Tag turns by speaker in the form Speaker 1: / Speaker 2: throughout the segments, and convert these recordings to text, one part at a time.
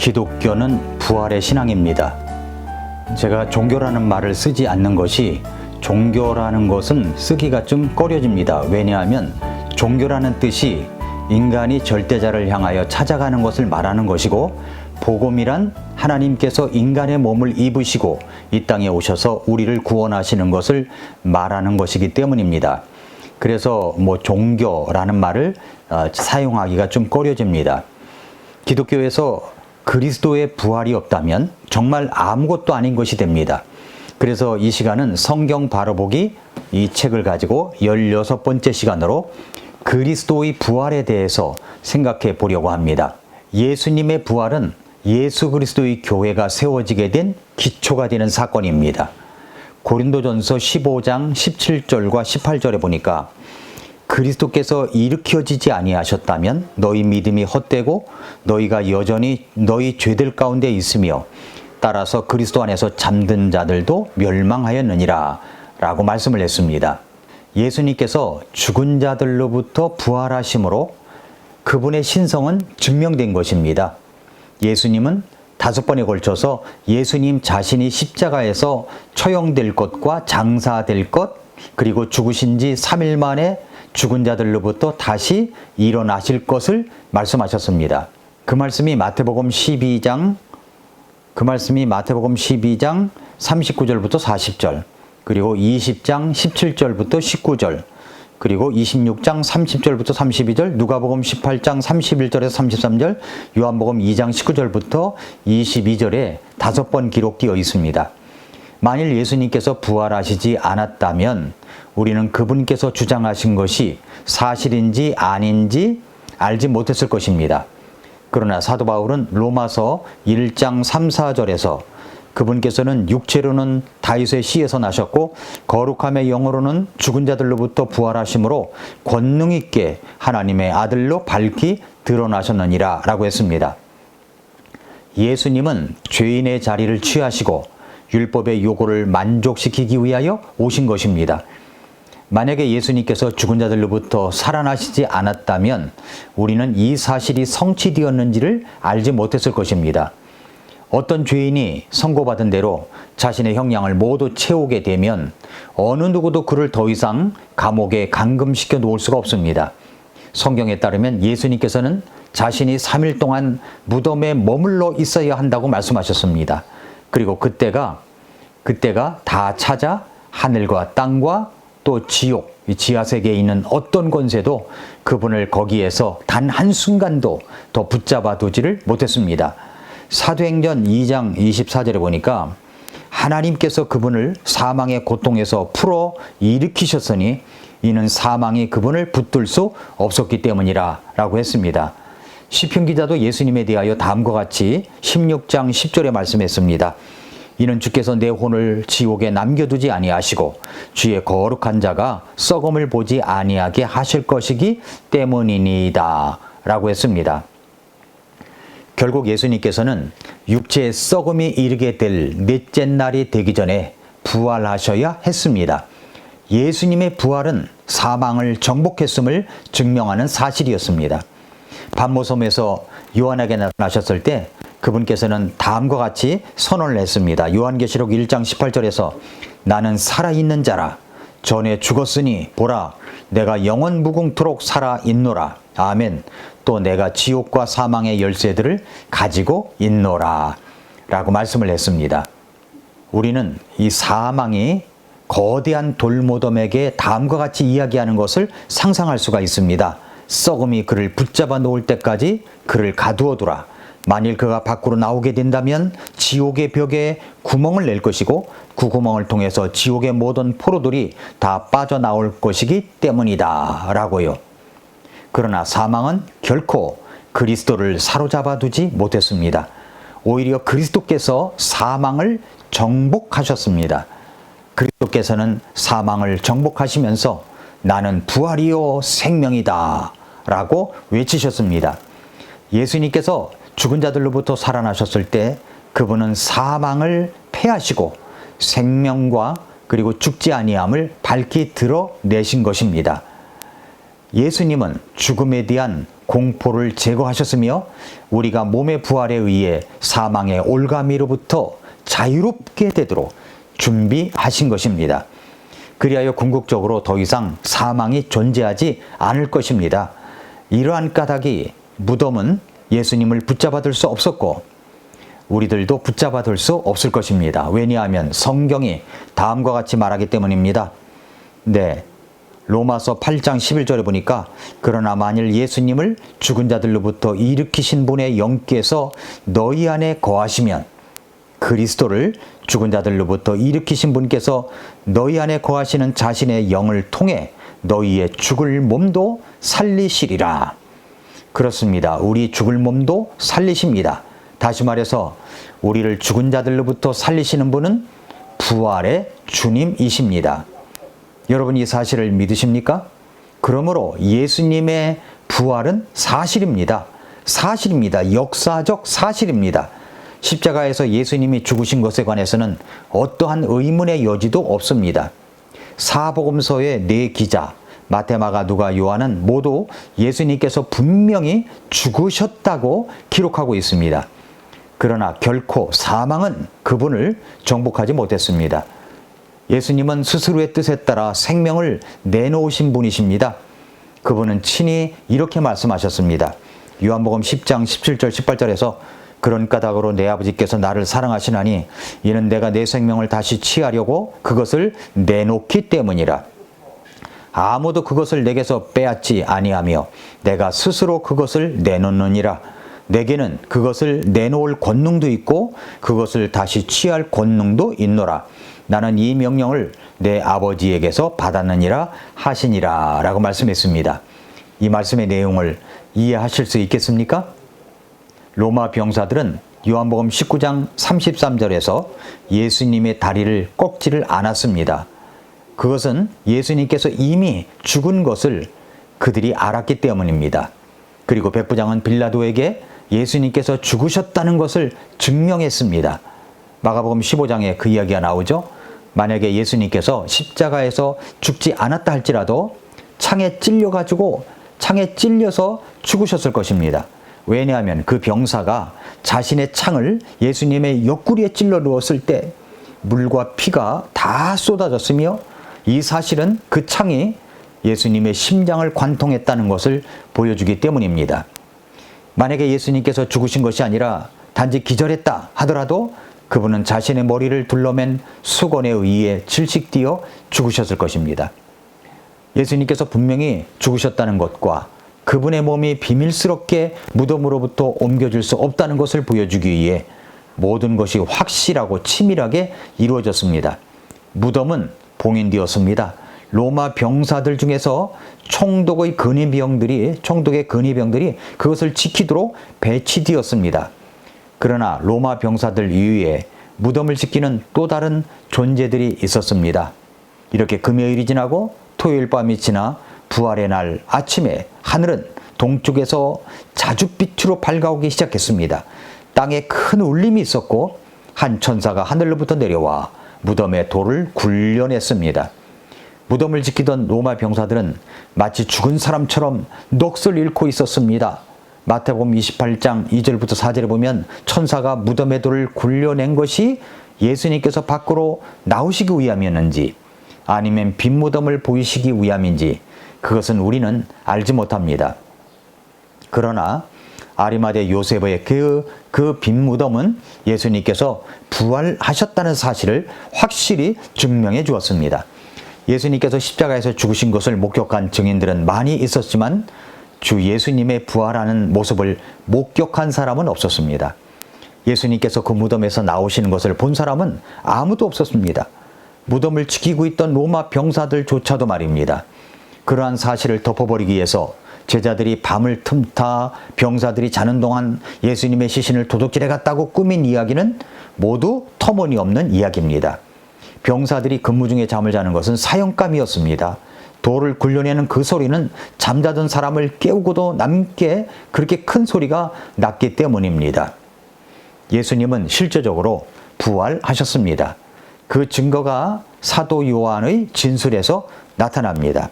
Speaker 1: 기독교는 부활의 신앙입니다. 제가 종교라는 말을 쓰지 않는 것이 종교라는 것은 쓰기가 좀 꺼려집니다. 왜냐하면 종교라는 뜻이 인간이 절대자를 향하여 찾아가는 것을 말하는 것이고, 복음이란 하나님께서 인간의 몸을 입으시고 이 땅에 오셔서 우리를 구원하시는 것을 말하는 것이기 때문입니다. 그래서 종교라는 말을 사용하기가 좀 꺼려집니다. 기독교에서 그리스도의 부활이 없다면 정말 아무것도 아닌 것이 됩니다. 그래서 이 시간은 성경 바로보기 이 책을 가지고 16번째 시간으로 그리스도의 부활에 대해서 생각해 보려고 합니다. 예수님의 부활은 예수 그리스도의 교회가 세워지게 된 기초가 되는 사건입니다. 고린도전서 15장 17절과 18절에 보니까 그리스도께서 일으켜지지 아니하셨다면 너희 믿음이 헛되고 너희가 여전히 너희 죄들 가운데 있으며 따라서 그리스도 안에서 잠든 자들도 멸망하였느니라 라고 말씀을 했습니다. 예수님께서 죽은 자들로부터 부활하심으로 그분의 신성은 증명된 것입니다. 예수님은 5번에 걸쳐서 예수님 자신이 십자가에서 처형될 것과 장사될 것, 그리고 죽으신 지 3일 만에 죽은 자들로부터 다시 일어나실 것을 말씀하셨습니다. 그 말씀이 마태복음 12장 39절부터 40절, 그리고 20장 17절부터 19절, 그리고 26장 30절부터 32절, 누가복음 18장 31절에서 33절, 요한복음 2장 19절부터 22절에 5번 기록되어 있습니다. 만일 예수님께서 부활하시지 않았다면 우리는 그분께서 주장하신 것이 사실인지 아닌지 알지 못했을 것입니다. 그러나 사도 바울은 로마서 1장 3, 4절에서 그분께서는 육체로는 다윗의 씨에서 나셨고 거룩함의 영으로는 죽은 자들로부터 부활하심으로 권능 있게 하나님의 아들로 밝히 드러나셨느니라 라고 했습니다. 예수님은 죄인의 자리를 취하시고 율법의 요구를 만족시키기 위하여 오신 것입니다. 만약에 예수님께서 죽은 자들로부터 살아나시지 않았다면 우리는 이 사실이 성취되었는지를 알지 못했을 것입니다. 어떤 죄인이 선고받은 대로 자신의 형량을 모두 채우게 되면 어느 누구도 그를 더 이상 감옥에 감금시켜 놓을 수가 없습니다. 성경에 따르면 예수님께서는 자신이 3일 동안 무덤에 머물러 있어야 한다고 말씀하셨습니다. 그리고 그때가 다 찾아 하늘과 땅과 또 지옥, 지하세계에 있는 어떤 권세도 그분을 거기에서 단 한순간도 더 붙잡아 두지를 못했습니다. 사도행전 2장 24절에 보니까 하나님께서 그분을 사망의 고통에서 풀어 일으키셨으니 이는 사망이 그분을 붙들 수 없었기 때문이라 라고 했습니다. 시편 기자도 예수님에 대하여 다음과 같이 16장 10절에 말씀했습니다. 이는 주께서 내 혼을 지옥에 남겨두지 아니하시고 주의 거룩한 자가 썩음을 보지 아니하게 하실 것이기 때문이니이다 라고 했습니다. 결국 예수님께서는 육체의 썩음이 이르게 될 넷째 날이 되기 전에 부활하셔야 했습니다. 예수님의 부활은 사망을 정복했음을 증명하는 사실이었습니다. 반모섬에서 요한에게 나타나셨을 때 그분께서는 다음과 같이 선언을 했습니다. 요한계시록 1장 18절에서 나는 살아있는 자라. 전에 죽었으니 보라 내가 영원 무궁토록 살아있노라. 아멘. 또 내가 지옥과 사망의 열쇠들을 가지고 있노라 라고 말씀을 했습니다. 우리는 이 사망이 거대한 돌무덤에게 다음과 같이 이야기하는 것을 상상할 수가 있습니다. 썩음이 그를 붙잡아 놓을 때까지 그를 가두어 두라. 만일 그가 밖으로 나오게 된다면 지옥의 벽에 구멍을 낼 것이고 그 구멍을 통해서 지옥의 모든 포로들이 다 빠져나올 것이기 때문이다 라고요. 그러나 사망은 결코 그리스도를 사로잡아 두지 못했습니다. 오히려 그리스도께서 사망을 정복하셨습니다. 그리스도께서는 사망을 정복하시면서 나는 부활이요 생명이다 라고 외치셨습니다. 예수님께서 죽은 자들로부터 살아나셨을 때 그분은 사망을 패하시고 생명과 그리고 죽지 아니함을 밝히 드러내신 것입니다. 예수님은 죽음에 대한 공포를 제거하셨으며 우리가 몸의 부활에 의해 사망의 올가미로부터 자유롭게 되도록 준비하신 것입니다. 그리하여 궁극적으로 더 이상 사망이 존재하지 않을 것입니다. 이러한 까닭이 무덤은 예수님을 붙잡아둘 수 없었고 우리들도 붙잡아둘 수 없을 것입니다. 왜냐하면 성경이 다음과 같이 말하기 때문입니다. 네, 로마서 8장 11절에 보니까 그러나 만일 예수님을 죽은 자들로부터 일으키신 분의 영께서 너희 안에 거하시면, 그리스도를 죽은 자들로부터 일으키신 분께서 너희 안에 거하시는 자신의 영을 통해 너희의 죽을 몸도 살리시리라. 그렇습니다. 우리 죽을 몸도 살리십니다. 다시 말해서 우리를 죽은 자들로부터 살리시는 분은 부활의 주님이십니다. 여러분 이 사실을 믿으십니까? 그러므로 예수님의 부활은 사실입니다. 사실입니다. 역사적 사실입니다. 십자가에서 예수님이 죽으신 것에 관해서는 어떠한 의문의 여지도 없습니다. 사복음서의 네 기자 마태, 마가, 누가, 요한은 모두 예수님께서 분명히 죽으셨다고 기록하고 있습니다. 그러나 결코 사망은 그분을 정복하지 못했습니다. 예수님은 스스로의 뜻에 따라 생명을 내놓으신 분이십니다. 그분은 친히 이렇게 말씀하셨습니다. 요한복음 10장 17절 18절에서 그런 까닭으로 내 아버지께서 나를 사랑하시나니 이는 내가 내 생명을 다시 취하려고 그것을 내놓기 때문이라. 아무도 그것을 내게서 빼앗지 아니하며 내가 스스로 그것을 내놓느니라. 내게는 그것을 내놓을 권능도 있고 그것을 다시 취할 권능도 있노라. 나는 이 명령을 내 아버지에게서 받았느니라 하시니라 라고 말씀했습니다. 이 말씀의 내용을 이해하실 수 있겠습니까? 로마 병사들은 요한복음 19장 33절에서 예수님의 다리를 꺾지를 않았습니다. 그것은 예수님께서 이미 죽은 것을 그들이 알았기 때문입니다. 그리고 백부장은 빌라도에게 예수님께서 죽으셨다는 것을 증명했습니다. 마가복음 15장에 그 이야기가 나오죠. 만약에 예수님께서 십자가에서 죽지 않았다 할지라도 창에 찔려서 죽으셨을 것입니다. 왜냐하면 그 병사가 자신의 창을 예수님의 옆구리에 찔러 넣었을 때 물과 피가 다 쏟아졌으며 이 사실은 그 창이 예수님의 심장을 관통했다는 것을 보여주기 때문입니다. 만약에 예수님께서 죽으신 것이 아니라 단지 기절했다 하더라도 그분은 자신의 머리를 둘러맨 수건에 의해 질식되어 죽으셨을 것입니다. 예수님께서 분명히 죽으셨다는 것과 그분의 몸이 비밀스럽게 무덤으로부터 옮겨질 수 없다는 것을 보여주기 위해 모든 것이 확실하고 치밀하게 이루어졌습니다. 무덤은 봉인되었습니다. 로마 병사들 중에서 총독의 근위병들이 그것을 지키도록 배치되었습니다. 그러나 로마 병사들 이외에 무덤을 지키는 또 다른 존재들이 있었습니다. 이렇게 금요일이 지나고 토요일 밤이 지나 부활의 날 아침에 하늘은 동쪽에서 자줏빛으로 밝아오기 시작했습니다. 땅에 큰 울림이 있었고 한 천사가 하늘로부터 내려와 무덤의 돌을 굴려냈습니다. 무덤을 지키던 로마 병사들은 마치 죽은 사람처럼 넋을 잃고 있었습니다. 마태복음 28장 2절부터 4절에 보면 천사가 무덤의 돌을 굴려낸 것이 예수님께서 밖으로 나오시기 위함이었는지 아니면 빈 무덤을 보이시기 위함인지 그것은 우리는 알지 못합니다. 그러나 아리마대 요셉의 그 빈 무덤은 예수님께서 부활하셨다는 사실을 확실히 증명해 주었습니다. 예수님께서 십자가에서 죽으신 것을 목격한 증인들은 많이 있었지만 주 예수님의 부활하는 모습을 목격한 사람은 없었습니다. 예수님께서 그 무덤에서 나오시는 것을 본 사람은 아무도 없었습니다. 무덤을 지키고 있던 로마 병사들조차도 말입니다. 그러한 사실을 덮어버리기 위해서 제자들이 밤을 틈타 병사들이 자는 동안 예수님의 시신을 도둑질해 갔다고 꾸민 이야기는 모두 터무니없는 이야기입니다. 병사들이 근무 중에 잠을 자는 것은 사형감이었습니다. 돌을 굴려내는 그 소리는 잠자던 사람을 깨우고도 남게 그렇게 큰 소리가 났기 때문입니다. 예수님은 실제적으로 부활하셨습니다. 그 증거가 사도 요한의 진술에서 나타납니다.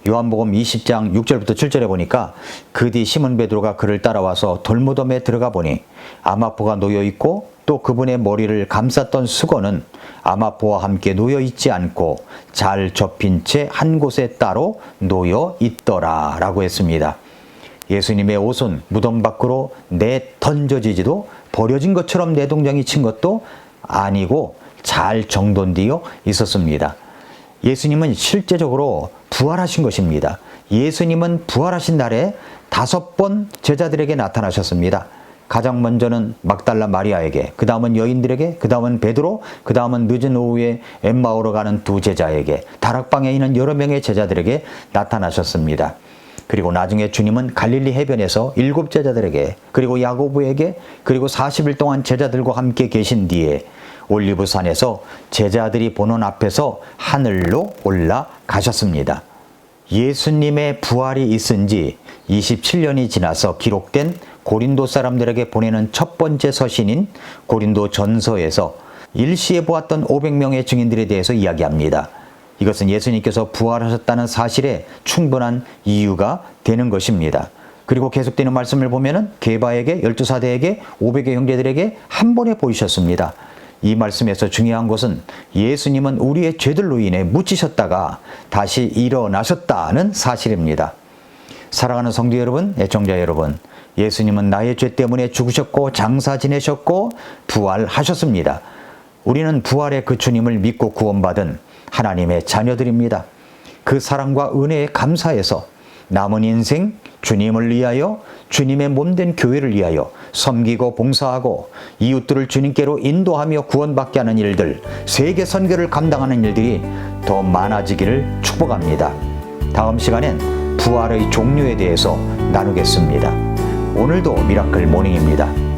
Speaker 1: 요한복음 20장 6절부터 7절에 보니까 그 뒤 시몬 베드로가 그를 따라와서 돌무덤에 들어가 보니 아마포가 놓여 있고 또 그분의 머리를 감쌌던 수건은 아마포와 함께 놓여 있지 않고 잘 접힌 채 한 곳에 따로 놓여 있더라 라고 했습니다. 예수님의 옷은 무덤 밖으로 내던져지지도 버려진 것처럼 내동장이 친 것도 아니고 잘 정돈되어 있었습니다. 예수님은 실제적으로 부활하신 것입니다. 예수님은 부활하신 날에 5번 제자들에게 나타나셨습니다. 가장 먼저는 막달라 마리아에게, 그 다음은 여인들에게, 그 다음은 베드로, 그 다음은 늦은 오후에 엠마오로 가는 2 제자에게, 다락방에 있는 여러 명의 제자들에게 나타나셨습니다. 그리고 나중에 주님은 갈릴리 해변에서 7 제자들에게, 그리고 야고보에게, 그리고 40일 동안 제자들과 함께 계신 뒤에 올리브산에서 제자들이 보는 앞에서 하늘로 올라가셨습니다. 예수님의 부활이 있은 지 27년이 지나서 기록된 고린도 사람들에게 보내는 첫 번째 서신인 고린도 전서에서 일시에 보았던 500명의 증인들에 대해서 이야기합니다. 이것은 예수님께서 부활하셨다는 사실에 충분한 이유가 되는 것입니다. 그리고 계속되는 말씀을 보면은 게바에게, 12사대에게, 500의 형제들에게 한 번에 보이셨습니다. 이 말씀에서 중요한 것은 예수님은 우리의 죄들로 인해 묻히셨다가 다시 일어나셨다는 사실입니다. 사랑하는 성도 여러분, 애청자 여러분, 예수님은 나의 죄 때문에 죽으셨고 장사 지내셨고 부활하셨습니다. 우리는 부활의 그 주님을 믿고 구원받은 하나님의 자녀들입니다. 그 사랑과 은혜에 감사해서 남은 인생 주님을 위하여, 주님의 몸된 교회를 위하여 섬기고 봉사하고 이웃들을 주님께로 인도하며 구원받게 하는 일들, 세계 선교를 감당하는 일들이 더 많아지기를 축복합니다. 다음 시간엔 부활의 종류에 대해서 나누겠습니다. 오늘도 미라클 모닝입니다.